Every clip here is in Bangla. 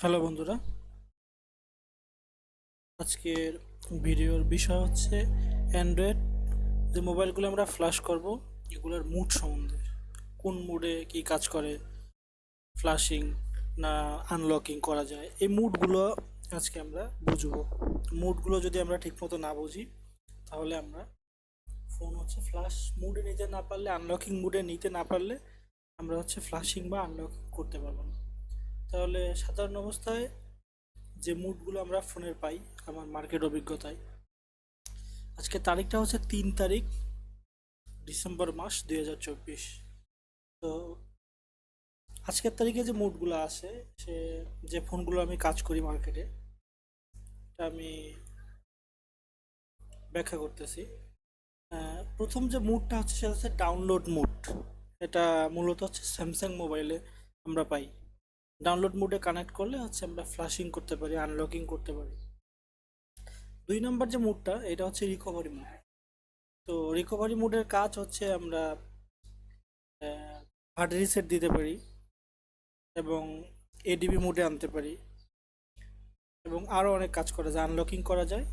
হ্যালো বন্ধুরা, আজকের ভিডিওর বিষয় হচ্ছে অ্যান্ড্রয়েড যে মোবাইলগুলো আমরা ফ্ল্যাশ করব এগুলোর মুড সম্বন্ধে। কোন মুডে কি কাজ করে, ফ্ল্যাশিং না আনলকিং করা যায়, এই মুডগুলো আজকে আমরা বুঝবো। মুডগুলো যদি আমরা ঠিকমতো না বুঝি তাহলে আমরা ফোন ফ্ল্যাশ মুডে নিতে না পারলে, আনলকিং মুডে নিতে না পারলে আমরা ফ্ল্যাশিং বা আনলকিং করতে পারবো না। তাহলে সাধারণ অবস্থায় যে মুডগুলো আমরা ফোনের পাই, আমার মার্কেট অভিজ্ঞতায় আজকে তারিখটা হচ্ছে 3 তারিখ ডিসেম্বর মাস 2024। তো আজকের তারিখে যে মুডগুলো আছে, সে যে ফোনগুলো আমি কাজ করি মার্কেটে, এটা আমি ব্যাখ্যা করতেছি। প্রথম যে মুডটা হচ্ছে সেটা হচ্ছে ডাউনলোড মুড। এটা মূলত স্যামসাং মোবাইলে আমরা পাই। ডাউনলোড মুডে কানেক্ট করলে আমরা ফ্ল্যাশিং করতে পারি, আনলকিং করতে পারি। 2 নম্বর যে মুডটা, এটা হচ্ছে রিকভারি মুড। তো রিকভারি মুডের কাজ হচ্ছে আমরা হার্ড রিসেট দিতে পারি এবং এডিবি মোডে আনতে পারি এবং আরও অনেক কাজ করা যায়, আনলকিং করা যায়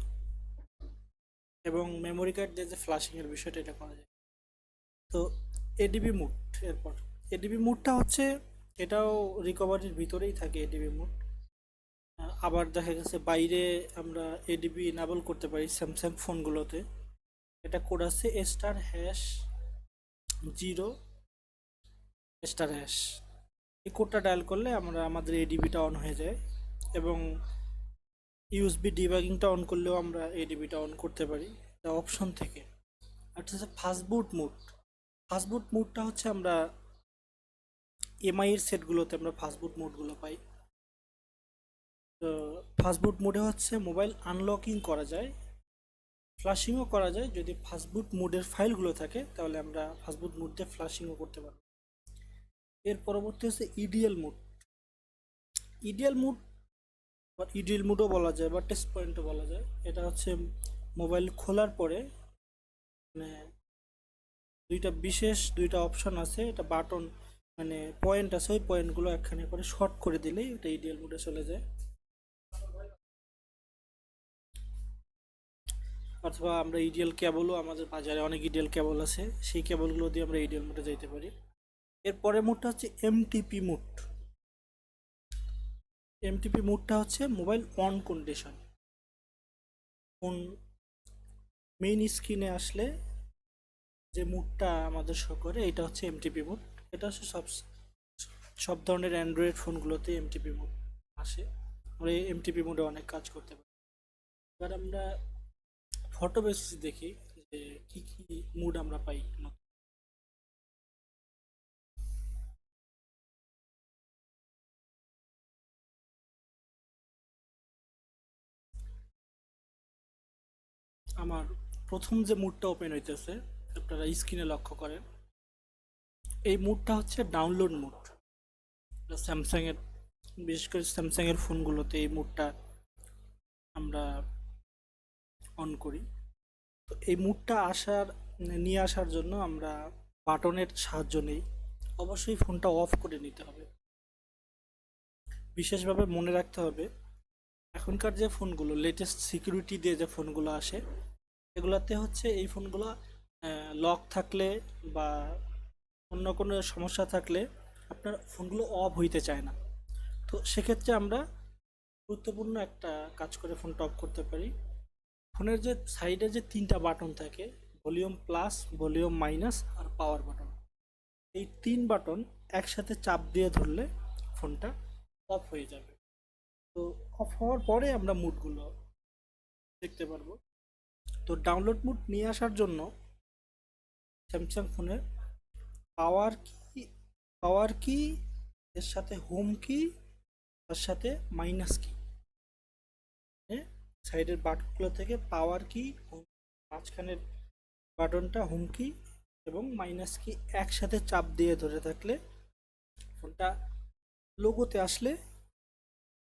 এবং মেমোরি কার্ড দিয়ে যে ফ্লাশিংয়ের বিষয়টা এটা করা যায়। তো এডিবি মুড, এরপর এডিবি মুডটা এটাও রিকভারির ভিতরেই থাকে এডিবি মুড। আবার দেখা গেছে বাইরে আমরা এডিবি ইনাবল করতে পারি স্যামসাং ফোনগুলোতে। এটা কোড আছে *#0*# এই কোডটা ডায়াল করলে আমাদের এডিবিটা অন হয়ে যায় এবং ইউএসবি ডিবাগিংটা অন করলেও আমরা এডিবিটা অন করতে পারি এটা অপশন থেকে। আর হচ্ছে ফাস্টবুট মুড। ফাস্টবুট মুডটা আমরা এমআই এর সেটগুলোতে আমরা ফাস্টবুট মুডগুলো পাই। তো ফাস্টবুট মুডে মোবাইল আনলকিং করা যায়, ফ্লাশিংও করা যায়। যদি ফাস্টবুট মুডের ফাইলগুলো থাকে তাহলে আমরা ফাস্টবুট মুড দিয়ে ফ্লাশিংও করতে পারবো। এর পরবর্তী হচ্ছে ইডিএল মুড। ইডিএল মুড বা ইডিএল মুডও বলা যায় বা টেস্ট পয়েন্টও বলা যায়। এটা মোবাইল খোলার পরে, মানে দুইটা অপশন আছে, এটা বাটন মানে পয়েন্ট আছে, ওই পয়েন্টগুলো একখানে করে শর্ট করে দিলেই এটা ইডিএল মোডে চলে যায়। অথবা আমরা ইডিএল কেবলও, আমাদের বাজারে অনেক ইডিএল কেবল আছে, সেই কেবলগুলো দিয়ে আমরা ইডিএল মোডে যাইতে পারি। এরপরে মোডটা হচ্ছে এমটিপি মোড। এমটিপি মোডটা mobile on condition. Phone main স্ক্রিনে আসলে যে মুডটা আমাদের শো করে এটা এমটিপি মুড। এটা সব ধরনের অ্যান্ড্রয়েড ফোনগুলোতে এমটিপি মুড আসে। আমরা এই এমটিপি মোডে অনেক কাজ করতে পারি। এবার আমরা ফটো বেসিস দেখি যে কি কি মুড আমরা পাই। আমার প্রথম যে মুডটা ওপেন হইতেছে, আপনারা স্ক্রিনে লক্ষ্য করেন, এই মুডটা ডাউনলোড মুড। স্যামসাং এর, বিশেষ করে স্যামসাং এর ফোনগুলোতে এই মুডটা আমরা অন করি। তো এই মুডটা নিয়ে আসার জন্য আমরা বাটনের সাহায্য নেই। অবশ্যই ফোনটা অফ করে নিতে হবে। বিশেষভাবে মনে রাখতে হবে, এখনকার যে ফোনগুলো লেটেস্ট সিকিউরিটি দিয়ে যে ফোনগুলো আসে, এগুলাতে এই ফোনগুলো লক থাকলে বা অন্য কোনো সমস্যা থাকলে আপনার ফোনগুলো অফ হইতে চায় না। তো সেক্ষেত্রে আমরা গুরুত্বপূর্ণ একটা কাজ করে ফোনটা অফ করতে পারি। ফোনের যে সাইডে যে 3টা বাটন থাকে, ভলিউম প্লাস, ভলিউম মাইনাস আর পাওয়ার বাটন, এই 3 বাটন একসাথে চাপ দিয়ে ধরলে ফোনটা অফ হয়ে যাবে। তো অফ হওয়ার পরে আমরা মুডগুলো দেখতে পারবো। তো ডাউনলোড মুড নিয়ে আসার জন্য স্যামসাং ফোনের পাওয়ার কি পাওয়ার কি এর সাথে হোম কি, তার সাথে মাইনাস কি, সাইডের বাটনগুলো থেকে পাওয়ার কি, মাঝখানের বাটনটা হোম কি এবং মাইনাস কি একসাথে চাপ দিয়ে ধরে থাকলে ফোনটা লোগোতে আসলে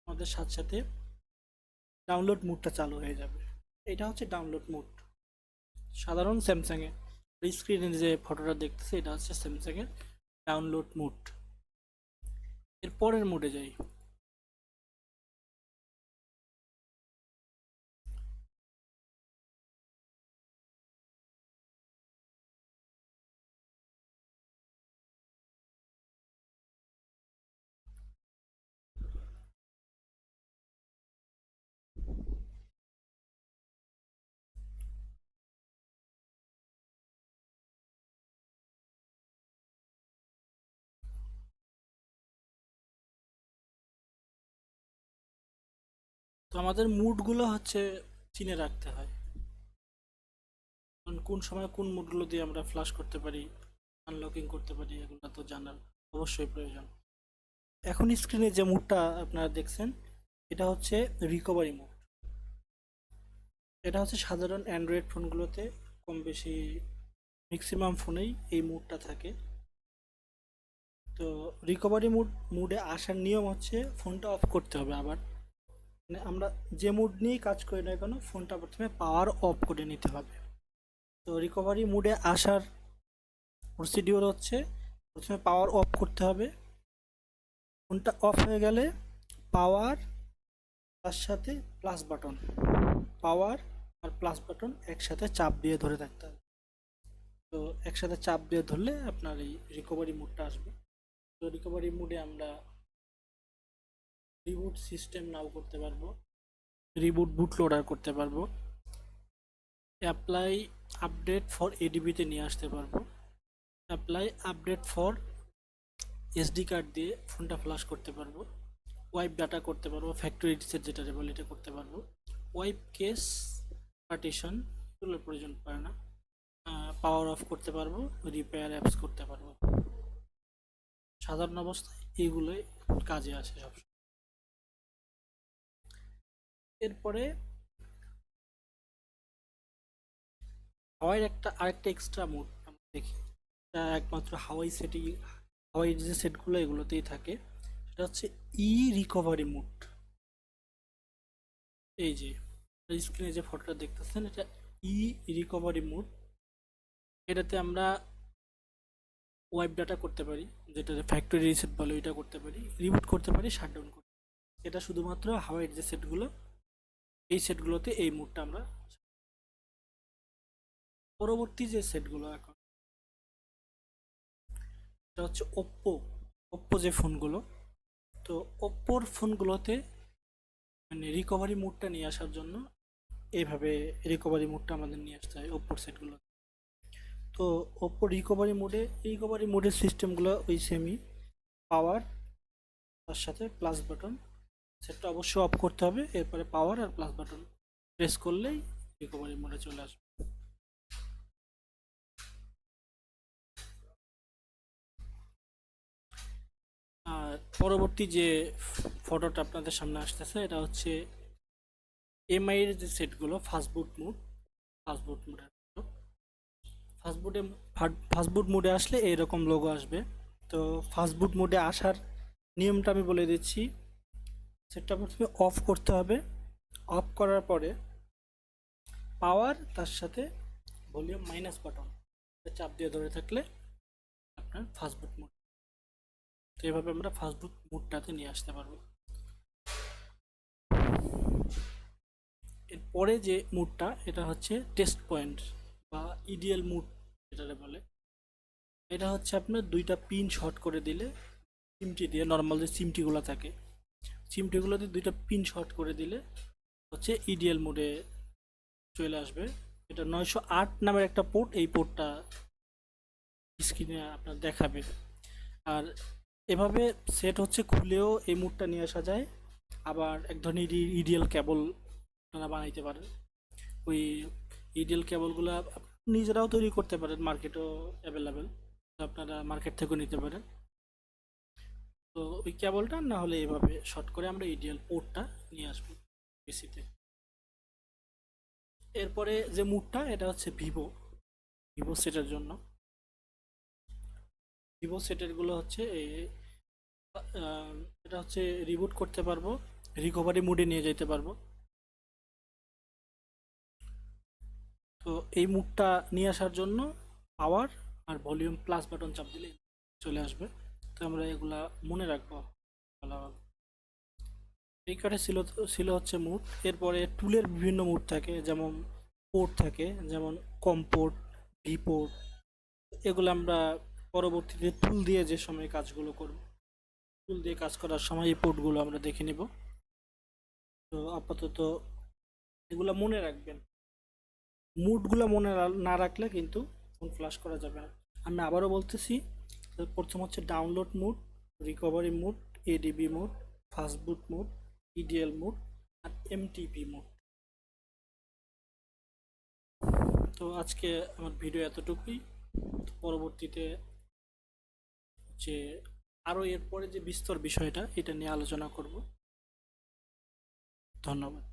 আমাদের সাথে সাথে ডাউনলোড মুডটা চালু হয়ে যাবে। এটা ডাউনলোড মুড সাধারণ স্যামসাং এর। স্ক্রিনে যে ফটোটা দেখতেছে এটা স্যামসাং এর ডাউনলোড মুড। এর পরের মুডে যাই। তো আমাদের মুডগুলো হচ্ছে চিনে রাখতে হয়, কারণ কোন সময় কোন মুডগুলো দিয়ে আমরা ফ্লাশ করতে পারি, আনলকিং করতে পারি, এগুলো তো জানার অবশ্যই প্রয়োজন। এখন স্ক্রিনে যে মুডটা আপনারা দেখছেন, এটা হচ্ছে রিকভারি মুড। এটা হচ্ছে সাধারণ অ্যান্ড্রয়েড ফোনগুলোতে কম বেশি ম্যাক্সিমাম ফোনেই এই মুডটা থাকে। তো রিকভারি মুডে আসার নিয়ম হচ্ছে ফোনটা অফ করতে হবে আবার, মানে আমরা যে মুড নিয়েই কাজ করি না কেন ফোনটা প্রথমে পাওয়ার অফ করে নিতে হবে। তো রিকভারি মুডে আসার প্রসিডিওর হচ্ছে প্রথমে পাওয়ার অফ করতে হবে। ফোনটা অফ হয়ে গেলে পাওয়ার, তার সাথে প্লাস বাটন, পাওয়ার আর প্লাস বাটন একসাথে চাপ দিয়ে ধরে থাকতে হবে। তো একসাথে চাপ দিয়ে ধরলে আপনার এই রিকভারি মুডটা আসবে। তো রিকভারি মুডে আমরা রিবুট সিস্টেম নাও করতে পারবো, রিবুট বুট লোডার করতে পারবো, অ্যাপ্লাই আপডেট ফর এডিবিতে নিয়ে আসতে পারবো, apply update for SD card দিয়ে ফোনটা ফ্লাশ করতে পারবো, ওয়াইপ ডাটা করতে পারবো, ফ্যাক্টরি রিসেট যেটা বলে এটা করতে পারবো, ওয়াইপ কেস পার্টিশন এগুলোর প্রয়োজন পড়ে না, পাওয়ার অফ করতে পারবো, রিপেয়ার অ্যাপস করতে পারবো। সাধারণ অবস্থায় এগুলোই কাজে আসে সব। এরপরে হাওয়াইয়ের আরেকটা এক্সট্রা মোড আমরা দেখি, যা একমাত্র হাওয়াই যে সেটগুলো এগুলোতেই থাকে, সেটা হচ্ছে ই রিকভারি মোড। এই যে স্ক্রিনে যে ফটোটা দেখতেছেন, এটা ই রিকভারি মোড। এটাতে আমরা ওয়াইপ ডাটা করতে পারি, যেটা ফ্যাক্টরি রিসেট বলে, এটা করতে পারি, রিবুট করতে পারি, শাটডাউন করতে পারি। এটা শুধুমাত্র হাওয়াইয়ের যে সেটগুলো, এই সেটগুলোতে এই মোডটা আমরা। পরবর্তী যে সেটগুলো এখন, এটা হচ্ছে ওপ্পো যে ফোনগুলো। তো ওপ্পোর ফোনগুলোতে মানে রিকভারি মোডটা নিয়ে আসার জন্য এইভাবে রিকভারি মোডটা আমাদের নিয়ে আসতে হয় ওপ্পোর সেটগুলো। তো ওপ্পো রিকভারি মোডের সিস্টেমগুলো ওই সেমই, পাওয়ার, তার সাথে প্লাস বাটন, সেটটা অবশ্যই অফ করতে হবে, এরপরে পাওয়ার আর প্লাস বাটন প্রেস করলেই রিকভারি মোডে চলে আসবে। আর পরবর্তী যে ফটোটা আপনাদের সামনে আসতেছে, এটা হচ্ছে এমআই এর যে সেটগুলো, ফাস্টবুট মোডের ফাস্টবুটে ফাস্টবুট মোডে আসলে এইরকম লোগো আসবে। তো ফাস্টবুট মোডে আসার নিয়মটা আমি বলে দিচ্ছি। সেটটা প্রথমে অফ করতে হবে, অফ করার পরে পাওয়ার, তার সাথে ভলিউম মাইনাস বাটন চাপ দিয়ে ধরে থাকলে আপনার ফাস্টবুট মোড। তো এইভাবে আমরা ফাস্টবুট মোডটাতে নিয়ে আসতে পারবো। এরপরে যে মুডটা, এটা হচ্ছে টেস্ট পয়েন্ট বা ইডিএল মুড যেটা বলে। এটা হচ্ছে আপনার দুইটা পিন শর্ট করে দিলে, চিমটি দিয়ে, নর্মাল যে চিমটিগুলো থাকে চিমটিগুলোতে দুইটা পিন শর্ট করে দিলে হচ্ছে ইডিএল মোডে চলে আসবে। এটা 908 নামের একটা পোর্ট, এই পোর্টটা স্ক্রিনে আপনার দেখাবে। আর এভাবে সেট হচ্ছে খুলেও এই মুডটা নিয়ে আসা যায়। আবার এক ধরনের ইডিএল কেবল আপনারা বানাইতে পারেন। ওই ইডিএল কেবলগুলো নিজেরাও তৈরি করতে পারেন, মার্কেটেও অ্যাভেলেবেল, আপনারা মার্কেট থেকেও নিতে পারেন। তো ওই কেবলটা না হলে এভাবে শর্ট করে আমরা ইডিএল পোর্টটা নিয়ে আসবো পিসিতে। এরপরে যে মুডটা, এটা হচ্ছে ভিভো সেটের জন্য। ভিভো সেটেরগুলো হচ্ছে এটা হচ্ছে রিবুট করতে পারবো, রিকভারি মুডে নিয়ে যেতে পারবো। তো এই মুডটা নিয়ে আসার জন্য পাওয়ার আর ভলিউম প্লাস বাটন চাপ দিলে চলে আসবে। তো আমরা এগুলা মনে রাখবো ভালোভাবে। এই কার্ডে ছিল হচ্ছে মুড। এরপরে টুলের বিভিন্ন মুড থাকে, যেমন পোর্ট থাকে, যেমন কম পোর্ট, ভি পোর্ট। এগুলো আমরা পরবর্তীতে টুল দিয়ে যে সময় কাজগুলো করব, টুল দিয়ে কাজ করার সময় এই পোর্টগুলো আমরা দেখে নিব। তো আপাতত এগুলো মনে রাখবেন, মুডগুলো মনে না রাখলে কিন্তু ফোন ফ্লাশ করা যাবে না। আমি আবারও বলতেছি, প্রথম হচ্ছে download mode, recovery mode, ADB mode, fastboot mode, EDL mode, আর এমটিপি মোড। তো আজকে আমার ভিডিও এতটুকুই। পরবর্তীতে যে আরো এরপরে যে বিস্তর বিষয়টা এটা নিয়ে আলোচনা করব। ধন্যবাদ।